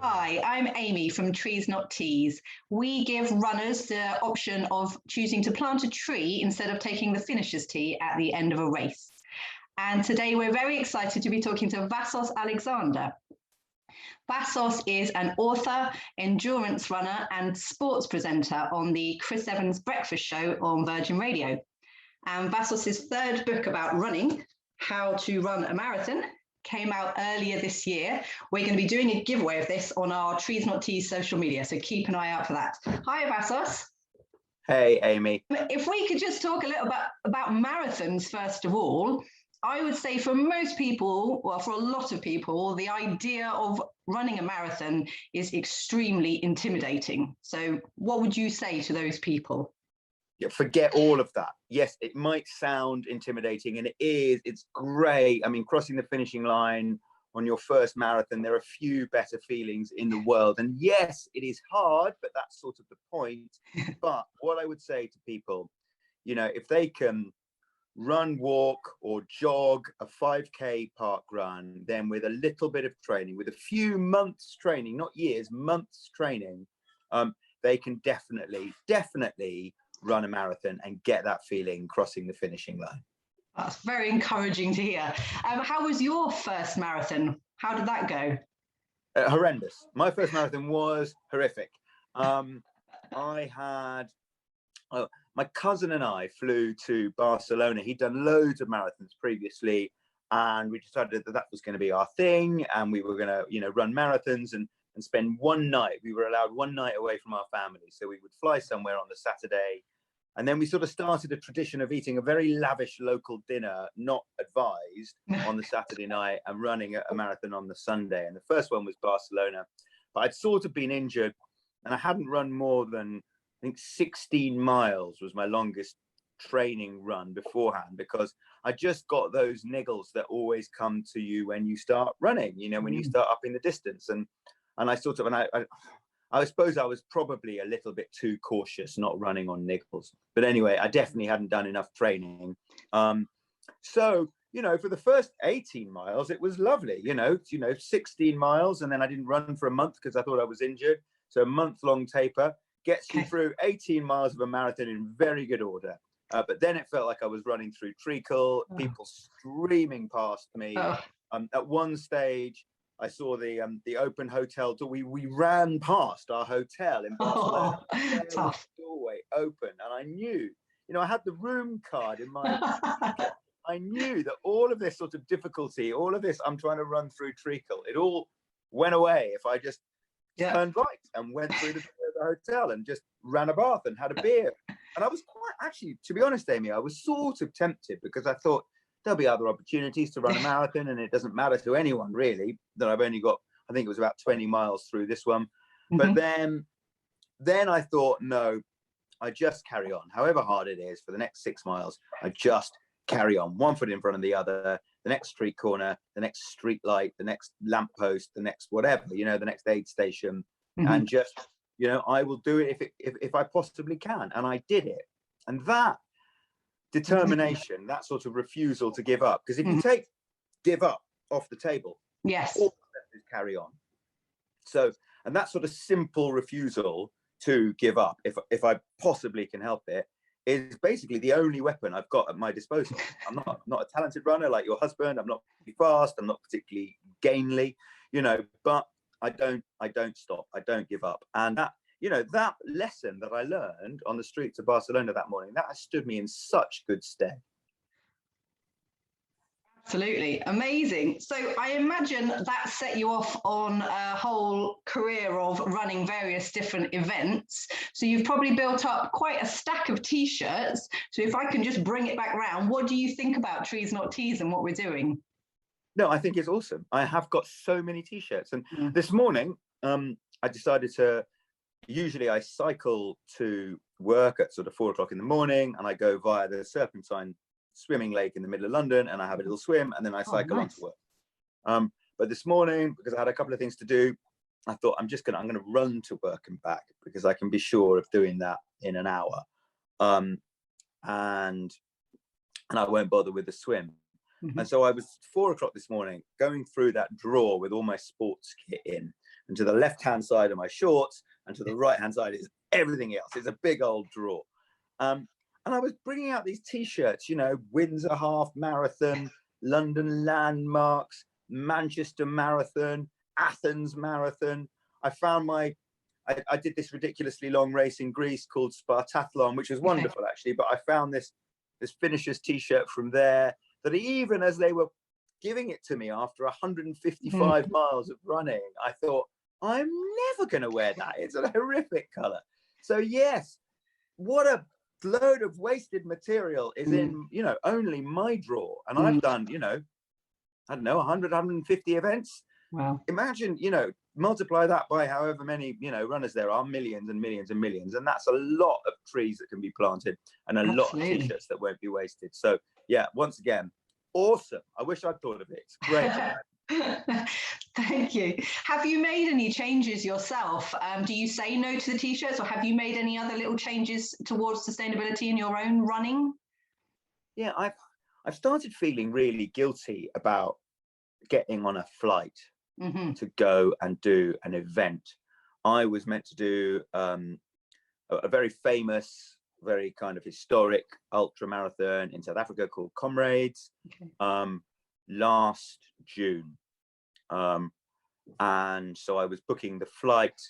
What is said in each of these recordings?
Hi, I'm Amy from Trees Not Tees. We give runners the option of choosing to plant a tree instead of taking the finisher's tee at the end of a race. And today we're very excited to be talking to Vassos Alexander. Vassos is an author, endurance runner, and sports presenter on the Chris Evans Breakfast Show on Virgin Radio. And Vassos' third book about running, How to Run a Marathon, came out earlier this year. We're going to be doing a giveaway of this on our Trees Not Tees social media, so keep an eye out for that. Hi, Vassos. Hey, Amy. If we could just talk a little bit about marathons, first of all. I would say for most people, well, for a lot of people, the idea of running a marathon is extremely intimidating. So what would you say to those people? Yeah, forget all of that. Yes, it might sound intimidating, and it is. It's great. I mean, crossing the finishing line on your first marathon, there are few better feelings in the world. And yes, it is hard, but that's sort of the point. But what I would say to people, you know, if they can run, walk, or jog a 5K park run, then with a little bit of training, with a few months training, not years, months training, they can definitely run a marathon and get that feeling crossing the finishing line. That's very encouraging to hear. How was your first marathon? How did that go? Horrendous. My first marathon was horrific. I had my cousin and I flew to Barcelona. He'd done loads of marathons previously, and we decided that that was going to be our thing, and we were going to, you know, run marathons and spend one night. We were allowed one night away from our family, so we would fly somewhere on the Saturday, and then we sort of started a tradition of eating a very lavish local dinner, not advised, on the Saturday night, and running a marathon on the Sunday. And the first one was Barcelona, but I'd sort of been injured, and I hadn't run more than, I think 16 miles was my longest training run beforehand, because I just got those niggles that always come to you when you start running, you know, when you start upping the distance. And I sort of, and I suppose I was probably a little bit too cautious not running on niggles. But anyway, I definitely hadn't done enough training. So, you know, for the first 18 miles, it was lovely, you know, 16 miles. And then I didn't run for a month because I thought I was injured. So a month-long taper gets you through 18 miles of a marathon in very good order. But then it felt like I was running through treacle, people streaming past me. At one stage, I saw the open hotel door. We ran past our hotel in Barcelona. Tough. Doorway open, and I knew, you know, I had the room card in my pocket. I knew that all of this sort of difficulty, all of this, I'm trying to run through treacle, it all went away if I just turned right and went through the hotel and just ran a bath and had a beer. And I was quite, actually, to be honest, Amy, I was sort of tempted, because I thought there'll be other opportunities to run a marathon, and it doesn't matter to anyone really that I've only got, I think it was about 20 miles through this one. But then I thought, no, I just carry on, however hard it is, for the next 6 miles. I just carry on, one foot in front of the other, the next street corner, the next street light, the next lamppost, the next whatever, you know, the next aid station, and just, you know, I will do it if I possibly can. And I did it. And that determination, that sort of refusal to give up, because if you take give up off the table, all the carry on. So, and that sort of simple refusal to give up, if I possibly can help it, is basically the only weapon I've got at my disposal. I'm not a talented runner like your husband. I'm not particularly fast. I'm not particularly gainly, you know, but I don't stop. I don't give up. And that, you know, that lesson that I learned on the streets of Barcelona that morning, that has stood me in such good stead. Absolutely. Amazing. So I imagine that set you off on a whole career of running various different events. So you've probably built up quite a stack of T-shirts. So if I can just bring it back round, what do you think about Trees Not Tees and what we're doing? No, I think it's awesome. I have got so many T-shirts. And this morning, I decided to, usually I cycle to work at sort of 4 o'clock in the morning, and I go via the Serpentine swimming lake in the middle of London, and I have a little swim, and then I cycle on to work. But this morning, because I had a couple of things to do, I thought I'm going to run to work and back, because I can be sure of doing that in an hour. And I won't bother with the swim. Mm-hmm. And so I was 4 o'clock this morning going through that drawer with all my sports kit in, and to the left-hand side are my shorts, and to the right-hand side is everything else. It's a big old drawer. And I was bringing out these T-shirts, you know, Windsor Half Marathon, London Landmarks, Manchester Marathon, Athens Marathon. I found I did this ridiculously long race in Greece called Spartathlon, which was wonderful actually, but I found this finisher's T-shirt from there that even as they were giving it to me after 155 miles of running, I thought, I'm never going to wear that. It's a horrific color. So yes, what a load of wasted material is in, you know, only my drawer. And I've done, you know, I don't know, 100, 150 events. Wow. Imagine, you know, multiply that by however many, you know, runners there are, millions and millions and millions. And that's a lot of trees that can be planted and a lot of T-shirts that won't be wasted. So yeah, once again, awesome. I wish I'd thought of it. It's great. Thank you. Have you made any changes yourself? Do you say no to the T-shirts, or have you made any other little changes towards sustainability in your own running? Yeah, I've started feeling really guilty about getting on a flight to go and do an event. I was meant to do a very famous, very kind of historic ultra marathon in South Africa called Comrades last June. And so I was booking the flight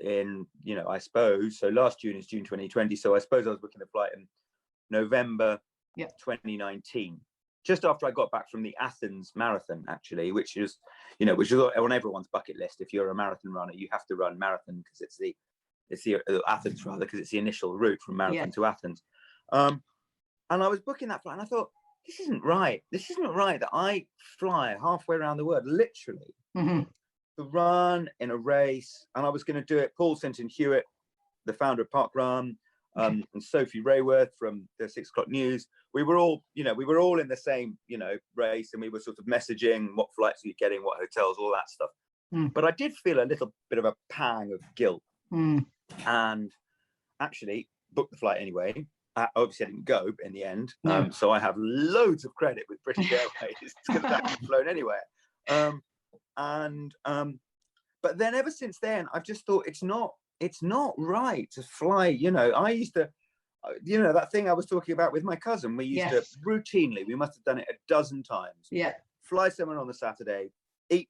in, you know, I suppose, so last June is June 2020. So I suppose I was booking the flight in November 2019, just after I got back from the Athens marathon, actually, which is, you know, which is on everyone's bucket list. If you're a marathon runner, you have to run marathon because it's the Athens rather, because it's the initial route from Marathon to Athens. And I was booking that flight and I thought, this isn't right. This isn't right that I fly halfway around the world, literally, to run in a race. And I was going to do it. Paul Sinton Hewitt, the founder of Park Run, and Sophie Rayworth from the 6 O'Clock News. We were all, you know, we were all in the same, you know, race, and we were sort of messaging what flights you're getting, what hotels, all that stuff. But I did feel a little bit of a pang of guilt, and actually booked the flight anyway. Obviously, I didn't go in the end, so I have loads of credit with British Airways because that could have flown anywhere. But then ever since then, I've just thought it's not right to fly. You know, I used to, you know, that thing I was talking about with my cousin. We used to routinely, we must have done it a dozen times. Fly somewhere on the Saturday, eat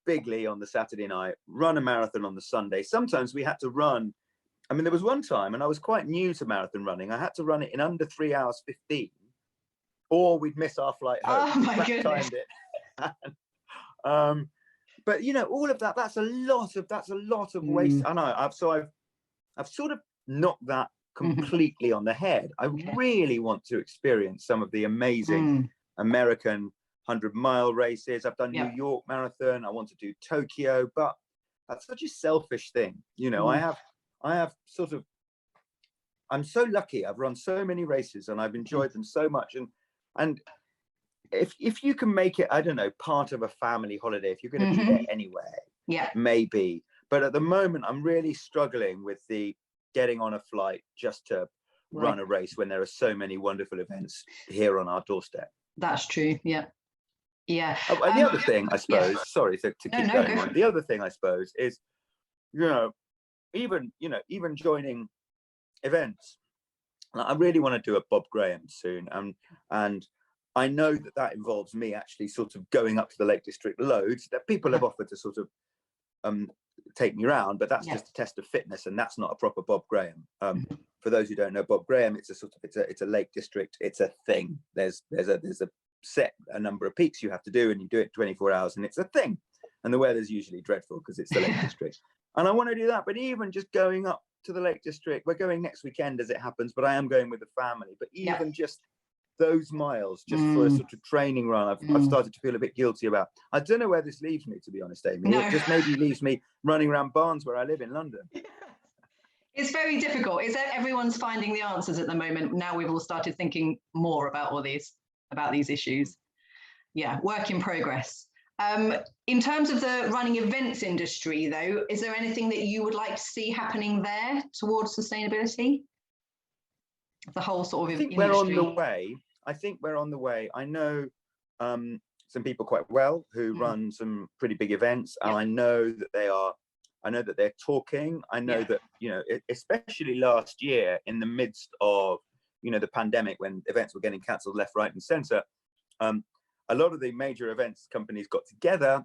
bigly on the Saturday night, run a marathon on the Sunday. Sometimes we had to run. I mean, there was one time, and I was quite new to marathon running, I had to run it in under 3 hours 15, or we'd miss our flight home. Oh my goodness. But you know, all of that's a lot of waste. I know. I've sort of knocked that completely on the head. I really want to experience some of the amazing American 100-mile races. I've done New York Marathon. I want to do Tokyo, but that's such a selfish thing. You know, I have sort of, I'm so lucky. I've run so many races and I've enjoyed them so much. And if you can make it, I don't know, part of a family holiday, if you're going to be there anyway, maybe. But at the moment, I'm really struggling with the getting on a flight just to run a race when there are so many wonderful events here on our doorstep. That's true. Yeah. And the other thing, I suppose, sorry to keep going on. The other thing, I suppose, is, even joining events. I really want to do a Bob Graham soon, and I know that involves me actually sort of going up to the Lake District loads. That people have offered to sort of take me around, but that's just a test of fitness, and that's not a proper Bob Graham. For those who don't know Bob Graham, it's a Lake District. It's a thing. There's a set a number of peaks you have to do, and you do it 24 hours, and it's a thing. And the weather's usually dreadful because it's the Lake District. And I want to do that, but even just going up to the Lake District, we're going next weekend as it happens, but I am going with the family. But even just those miles, just for a sort of training run, I've started to feel a bit guilty about. I don't know where this leaves me, to be honest, Amy. It just maybe leaves me running around Barnes where I live in London. It's very difficult. It's that everyone's finding the answers at the moment. Now we've all started thinking more about these issues. Yeah, work in progress. In terms of the running events industry, though, is there anything that you would like to see happening there towards sustainability? The whole sort of industry. I think we're on the way. I know some people quite well who run some pretty big events, and I know that they're talking. I know that, you know, especially last year in the midst of, you know, the pandemic, when events were getting cancelled left, right, and centre, a lot of the major events companies got together.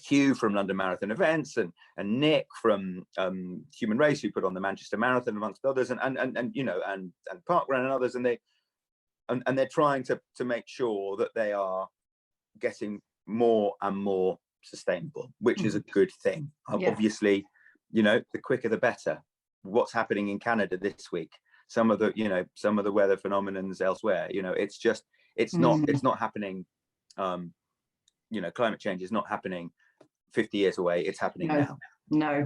Hugh from London Marathon Events and Nick from Human Race, who put on the Manchester Marathon, amongst others, and you know, and Parkrun and others, and they're trying to make sure that they are getting more and more sustainable, which is a good thing. Obviously, you know, the quicker the better. What's happening in Canada this week, some of the weather phenomenons elsewhere, you know, it's not happening. You know, climate change is not happening 50 years away. It's happening now. No,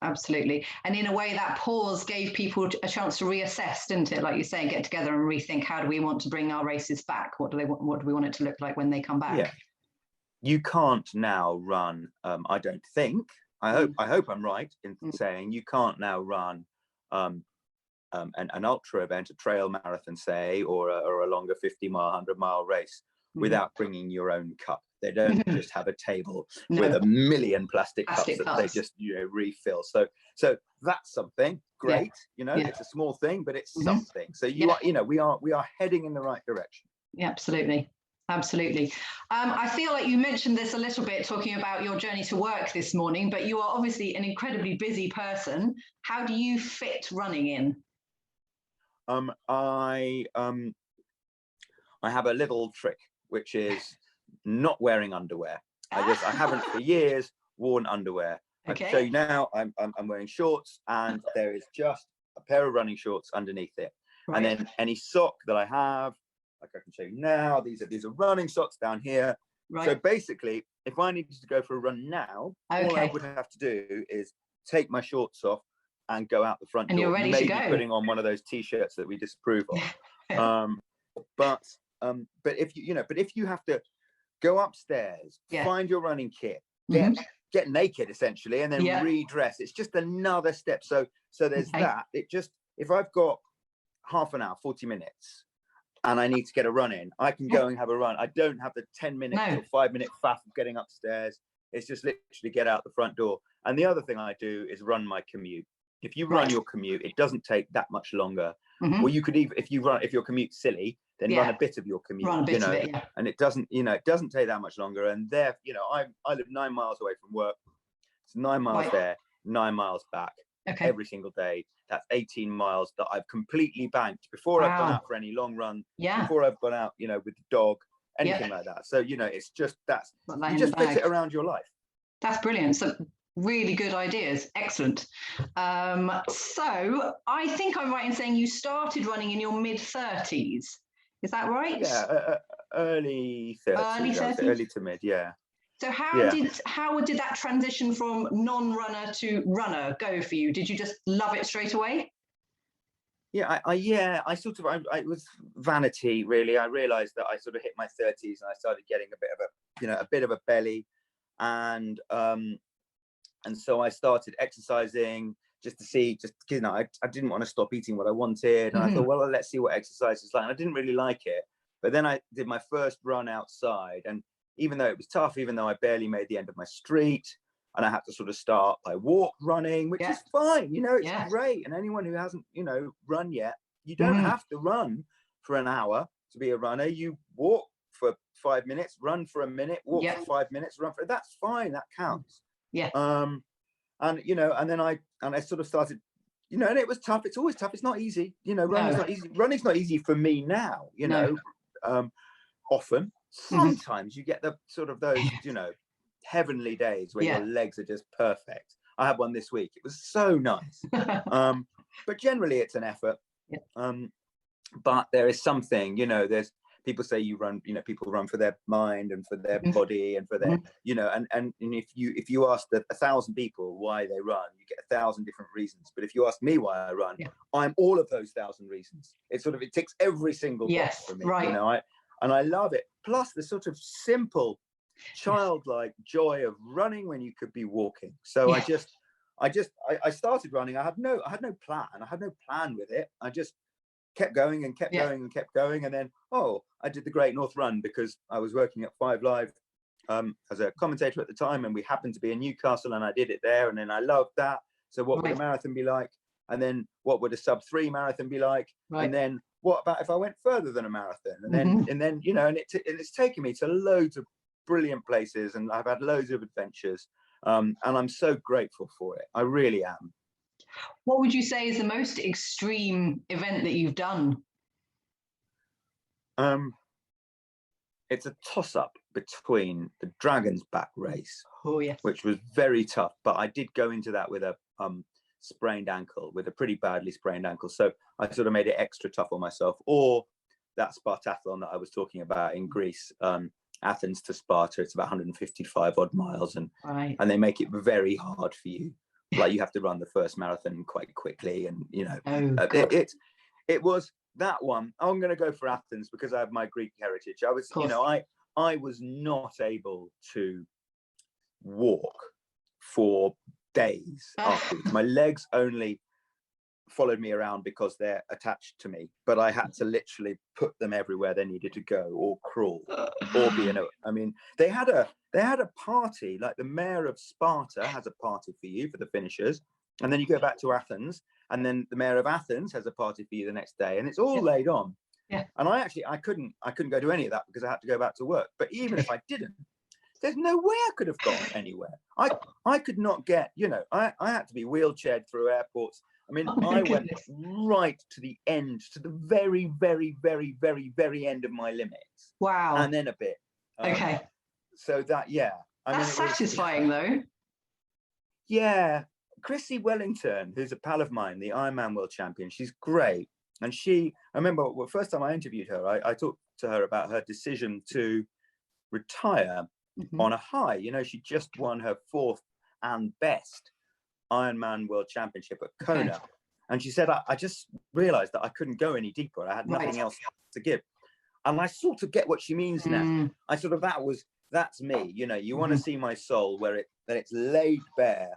absolutely. And in a way, that pause gave people a chance to reassess, didn't it? Like you say, get together and rethink, how do we want to bring our races back? What do we want it to look like when they come back? Yeah. You can't now run, I don't think, I hope I'm right in saying, you can't now run an ultra event, a trail marathon, say, or a longer 50-mile, 100-mile race without bringing your own cup. They don't just have a table with a million plastic cups that they just, you know, refill. So that's something great. You know, it's a small thing, but it's something. So we are heading in the right direction. Yeah, absolutely. Absolutely. I feel like you mentioned this a little bit talking about your journey to work this morning, but you are obviously an incredibly busy person. How do you fit running in? I have a little trick, which is not wearing underwear. I haven't for years worn underwear. I can show you now. I'm wearing shorts, and there is just a pair of running shorts underneath it. And then any sock that I have, like I can show you now, these are running socks down here. So basically, if I needed to go for a run now, all I would have to do is take my shorts off and go out the front door. You're ready maybe to go. Putting on one of those T-shirts that we disapprove of. But if you have to go upstairs, find your running kit, get naked essentially, and then redress, it's just another step. So there's that. If I've got half an hour, 40 minutes, and I need to get a run in, I can go and have a run. I don't have the 10 minutes or 5 minute faff of getting upstairs. It's just literally get out the front door. And the other thing I do is run my commute. If you run your commute, it doesn't take that much longer. Or you could even, if your commute's silly, then run a bit of your commute, and it doesn't take that much longer. And there, you know, I live 9 miles away from work. It's 9 miles there, 9 miles back every single day. That's 18 miles that I've completely banked before I've gone out for any long run, before I've gone out, you know, with the dog, anything like that. So, you know, it's just you just fit it around your life. That's brilliant. So really good ideas. Excellent. So I think I'm right in saying you started running in your mid-30s. Is that right? Yeah, early 30s. Early to mid, So how did that transition from non-runner to runner go for you? Did you just love it straight away? Yeah, it was vanity, really. I realized that I sort of hit my 30s and I started getting a bit of a belly, and so I started exercising just to see, you know, I didn't want to stop eating what I wanted, and I thought, well, let's see what exercise is like. And I didn't really like it, but then I did my first run outside, and even though it was tough, even though I barely made the end of my street, and I had to sort of start by walk running, which is fine, you know, it's great. And anyone who hasn't, you know, run yet, you don't have to run for an hour to be a runner. You walk for 5 minutes, run for a minute, walk for 5 minutes, run for, that's fine, that counts. And you know, and then I sort of started, you know, and it was tough. It's always tough. It's not easy, you know. Running's not easy. Running's not easy for me now, you know. Often, sometimes you get the sort of those, you know, heavenly days where your legs are just perfect. I had one this week. It was so nice. But generally, it's an effort. But there is something, you know. There's people say you run, you know, people run for their mind and for their body and for their, you know, and if you ask 1,000 people why they run, you get 1,000 different reasons. But if you ask me why I run, I'm all of those 1,000 reasons. It ticks every single box for me. You know, I love it. Plus the sort of simple, childlike joy of running when you could be walking. So I started running. I had no plan. I had no plan with it. kept going and kept going and kept going. And then, I did the Great North Run because I was working at 5 Live as a commentator at the time, and we happened to be in Newcastle, and I did it there, and then I loved that. So what would a marathon be like? And then what would a sub-3 marathon be like? And then what about if I went further than a marathon? And then and then and it's taken me to loads of brilliant places, and I've had loads of adventures, and I'm so grateful for it. I really am. What would you say is the most extreme event that you've done? It's a toss-up between the Dragon's Back race, which was very tough, but I did go into that with a sprained ankle, with a pretty badly sprained ankle, so I sort of made it extra tough on myself. Or that Spartathlon that I was talking about in Greece, Athens to Sparta, it's about 155 odd miles, and they make it very hard for you. Like, you have to run the first marathon quite quickly, and it was that one. I'm going to go for Athens because I have my Greek heritage. I was, I was not able to walk for days afterwards. My legs only followed me around because they're attached to me, but I had to literally put them everywhere they needed to go, or crawl, or be in a. I mean, they had a party, like the mayor of Sparta has a party for you for the finishers, and then you go back to Athens, and then the mayor of Athens has a party for you the next day, and it's all laid on. And I couldn't go do any of that because I had to go back to work. But even if I didn't, there's no way I could have gone anywhere. I could not get, I had to be wheelchaired through airports. I mean, I went right to the end, to the very, very, very, very, very end of my limits. Wow. And then a bit. So that, that's satisfying though. Yeah. Chrissy Wellington, who's a pal of mine, the Ironman world champion, she's great. And I remember the first time I interviewed her, I talked to her about her decision to retire on a high. She just won her 4th and best Ironman world championship at Kona. And she said, I just realized that I couldn't go any deeper. I had nothing else to give. And I sort of get what she means now. That's me. You want to see my soul where it's laid bare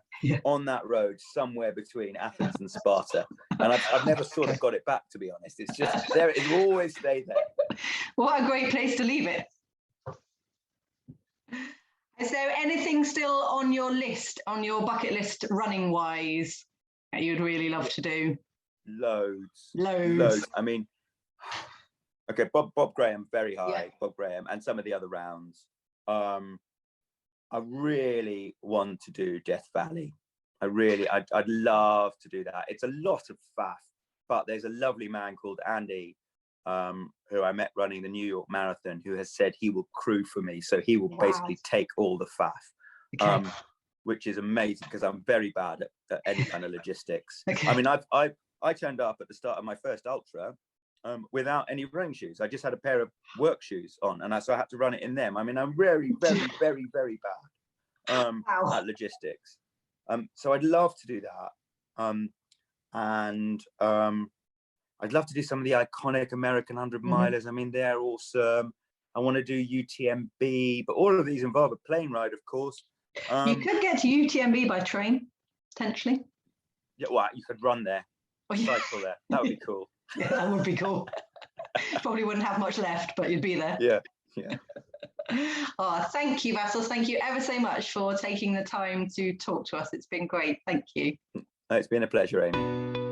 on that road somewhere between Athens and Sparta. And I've never sort of got it back, to be honest. It's just there. It will always stay there. What a great place to leave it. Is there anything still on your list, on your bucket list, running wise, that you'd really love to do? Loads. I mean, okay, Bob Graham, very high. Bob Graham, and some of the other rounds. I really want to do Death Valley. I'd love to do that. It's a lot of faff, but there's a lovely man called Andy, who I met running the New York Marathon, who has said he will crew for me. So he will basically take all the faff, which is amazing because I'm very bad at any kind of logistics. I mean, I turned up at the start of my first ultra without any running shoes. I just had a pair of work shoes on, and so I had to run it in them. I mean, I'm very, very, very, very bad at logistics. So I'd love to do that. And I'd love to do some of the iconic American 100 milers. I mean, they're awesome. I want to do UTMB, but all of these involve a plane ride, of course. You could get to UTMB by train, potentially. Yeah, well, you could run there, cycle there. That would be cool. Yeah, that would be cool. Probably wouldn't have much left, but you'd be there. Yeah. Oh, thank you, Vassos. Thank you ever so much for taking the time to talk to us. It's been great. Thank you. It's been a pleasure, Amy.